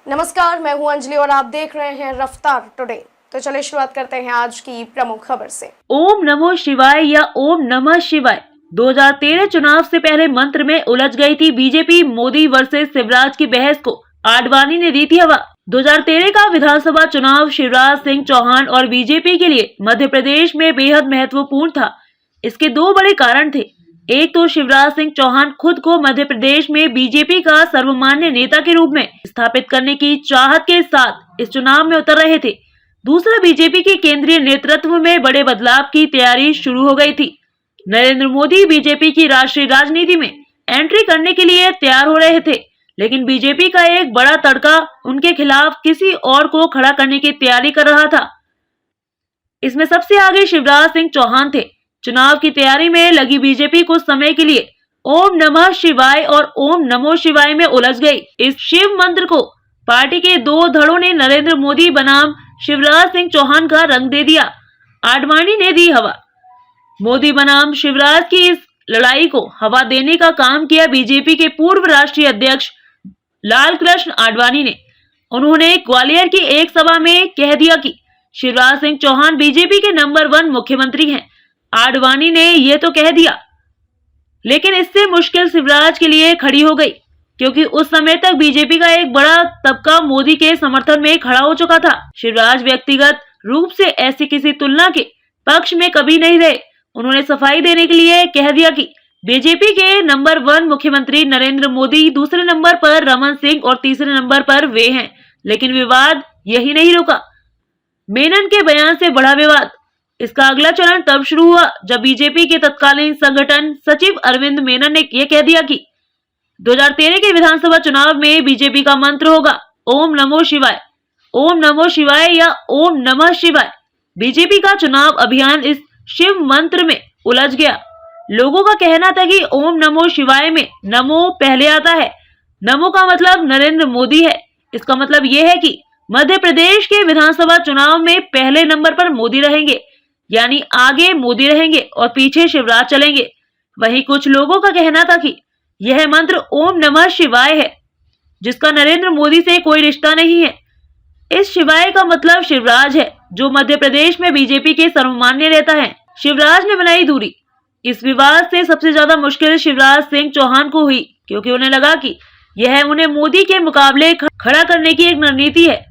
नमस्कार, मैं हूं अंजलि और आप देख रहे हैं रफ्तार टुडे। तो चलिए शुरुआत करते हैं आज की प्रमुख खबर से। ओम नमो शिवाय या ओम नमः शिवाय 2013 चुनाव से पहले मंत्र में उलझ गई थी बीजेपी। मोदी वर्सेस शिवराज की बहस को आडवाणी ने दी थी हवा। 2013 का विधानसभा चुनाव शिवराज सिंह चौहान और बीजेपी के लिए मध्य प्रदेश में बेहद महत्वपूर्ण था। इसके दो बड़े कारण थे। एक तो शिवराज सिंह चौहान खुद को मध्य प्रदेश में बीजेपी का सर्वमान्य नेता के रूप में स्थापित करने की चाहत के साथ इस चुनाव में उतर रहे थे। दूसरा, बीजेपी के केंद्रीय नेतृत्व में बड़े बदलाव की तैयारी शुरू हो गई थी। नरेंद्र मोदी बीजेपी की राष्ट्रीय राजनीति में एंट्री करने के लिए तैयार हो रहे थे, लेकिन बीजेपी का एक बड़ा तड़का उनके खिलाफ किसी और को खड़ा करने की तैयारी कर रहा था। इसमें सबसे आगे शिवराज सिंह चौहान थे। चुनाव की तैयारी में लगी बीजेपी कुछ समय के लिए ओम नमः शिवाय और ओम नमो शिवाय में उलझ गई। इस शिव मंत्र को पार्टी के दो धड़ों ने नरेंद्र मोदी बनाम शिवराज सिंह चौहान का रंग दे दिया। आडवाणी ने दी हवा। मोदी बनाम शिवराज की इस लड़ाई को हवा देने का काम किया बीजेपी के पूर्व राष्ट्रीय अध्यक्ष लालकृष्ण आडवाणी ने। उन्होंने ग्वालियर की एक सभा में कह दिया कि शिवराज सिंह चौहान बीजेपी के नंबर 1 मुख्यमंत्री हैं। आडवाणी ने ये तो कह दिया, लेकिन इससे मुश्किल शिवराज के लिए खड़ी हो गई, क्योंकि उस समय तक बीजेपी का एक बड़ा तबका मोदी के समर्थन में खड़ा हो चुका था। शिवराज व्यक्तिगत रूप से ऐसी किसी तुलना के पक्ष में कभी नहीं रहे। उन्होंने सफाई देने के लिए कह दिया कि बीजेपी के नंबर 1 मुख्यमंत्री नरेंद्र मोदी, दूसरे नंबर पर रमन सिंह और तीसरे नंबर पर वे हैं। लेकिन विवाद यही नहीं रुका। मेनन के बयान से बढ़ा विवाद। इसका अगला चरण तब शुरू हुआ जब बीजेपी के तत्कालीन संगठन सचिव अरविंद मेनन ने यह कह दिया कि 2013 के विधानसभा चुनाव में बीजेपी का मंत्र होगा ओम नमो शिवाय। ओम नमो शिवाय या ओम नमः शिवाय। बीजेपी का चुनाव अभियान इस शिव मंत्र में उलझ गया। लोगों का कहना था कि ओम नमो शिवाय में नमो पहले आता है। नमो का मतलब नरेंद्र मोदी है। इसका मतलब यह है कि मध्य प्रदेश के विधानसभा चुनाव में पहले नंबर पर मोदी रहेंगे, यानी आगे मोदी रहेंगे और पीछे शिवराज चलेंगे। वहीं कुछ लोगों का कहना था कि यह मंत्र ओम नमः शिवाय है, जिसका नरेंद्र मोदी से कोई रिश्ता नहीं है। इस शिवाय का मतलब शिवराज है, जो मध्य प्रदेश में बीजेपी के सर्वमान्य नेता हैं। शिवराज ने बनाई दूरी। इस विवाद से सबसे ज्यादा मुश्किल शिवराज सिंह चौहान को हुई, क्योंकि उन्हें लगा कि यह उन्हें मोदी के मुकाबले खड़ा करने की एक रणनीति है।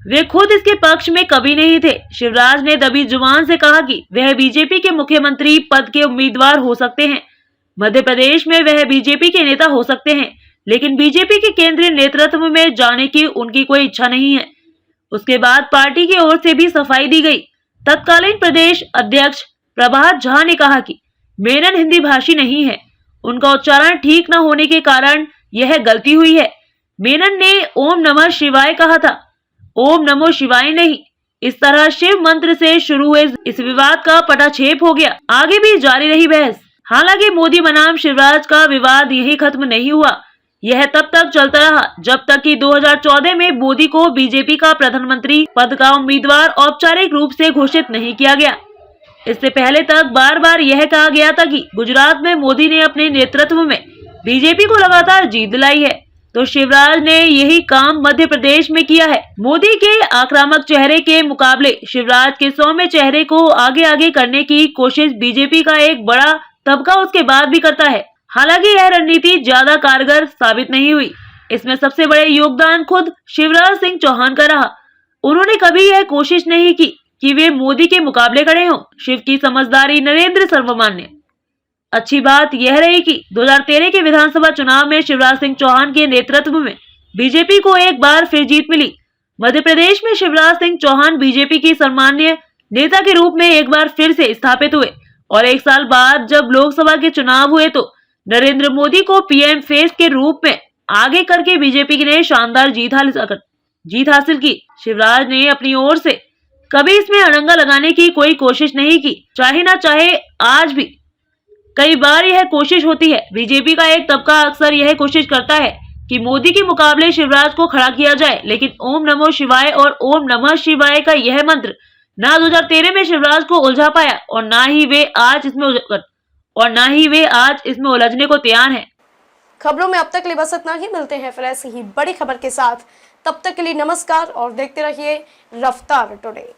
वे खुद इसके पक्ष में कभी नहीं थे। शिवराज ने दबी जुबान से कहा कि वह बीजेपी के मुख्यमंत्री पद के उम्मीदवार हो सकते हैं। मध्य प्रदेश में वह बीजेपी के नेता हो सकते हैं, लेकिन बीजेपी के केंद्रीय नेतृत्व में जाने की उनकी कोई इच्छा नहीं है। उसके बाद पार्टी की ओर से भी सफाई दी गई। तत्कालीन प्रदेश अध्यक्ष प्रभात झा ने कहा कि मेनन हिंदी भाषी नहीं है, उनका उच्चारण ठीक न होने के कारण यह गलती हुई है। मेनन ने ओम नमः शिवाय कहा था, ओम नमो शिवाय नहीं। इस तरह शिव मंत्र से शुरू हुए इस विवाद का पटाक्षेप हो गया। आगे भी जारी रही बहस। हालांकि मोदी बनाम शिवराज का विवाद यही खत्म नहीं हुआ। यह तब तक चलता रहा जब तक कि 2014 में मोदी को बीजेपी का प्रधानमंत्री पद का उम्मीदवार औपचारिक रूप से घोषित नहीं किया गया। इससे पहले तक बार बार यह कहा गया था कि गुजरात में मोदी ने अपने नेतृत्व में बीजेपी को लगातार जीत दिलाई है, तो शिवराज ने यही काम मध्य प्रदेश में किया है। मोदी के आक्रामक चेहरे के मुकाबले शिवराज के सौम्य चेहरे को आगे आगे करने की कोशिश बीजेपी का एक बड़ा तबका उसके बाद भी करता है। हालांकि यह रणनीति ज्यादा कारगर साबित नहीं हुई। इसमें सबसे बड़े योगदान खुद शिवराज सिंह चौहान का रहा। उन्होंने कभी यह कोशिश नहीं की कि वे मोदी के मुकाबले खड़े हों। शिव की समझदारी, नरेंद्र सर्वमान्य। अच्छी बात यह रही कि 2013 के विधानसभा चुनाव में शिवराज सिंह चौहान के नेतृत्व में बीजेपी को एक बार फिर जीत मिली। मध्य प्रदेश में शिवराज सिंह चौहान बीजेपी की सर्वमान्य नेता के रूप में एक बार फिर से स्थापित हुए और एक साल बाद जब लोकसभा के चुनाव हुए तो नरेंद्र मोदी को पीएम फेस के रूप में आगे करके बीजेपी ने शानदार जीत हासिल की। शिवराज ने अपनी ओर से कभी इसमें अड़ंगा लगाने की कोई कोशिश नहीं की, चाहे ना चाहे आज भी कई बार यह कोशिश होती है। बीजेपी का एक तबका अक्सर यह कोशिश करता है कि मोदी के मुकाबले शिवराज को खड़ा किया जाए, लेकिन ओम नमो शिवाय और ओम नमः शिवाय का यह मंत्र ना 2013 में शिवराज को उलझा पाया और ना ही वे आज इसमें उलझने को तैयार हैं। खबरों में अब तक लिए बस इतना ही। मिलते हैं फिर ऐसी ही बड़ी खबर के साथ। तब तक के लिए नमस्कार और देखते रहिए रफ्तार टुडे।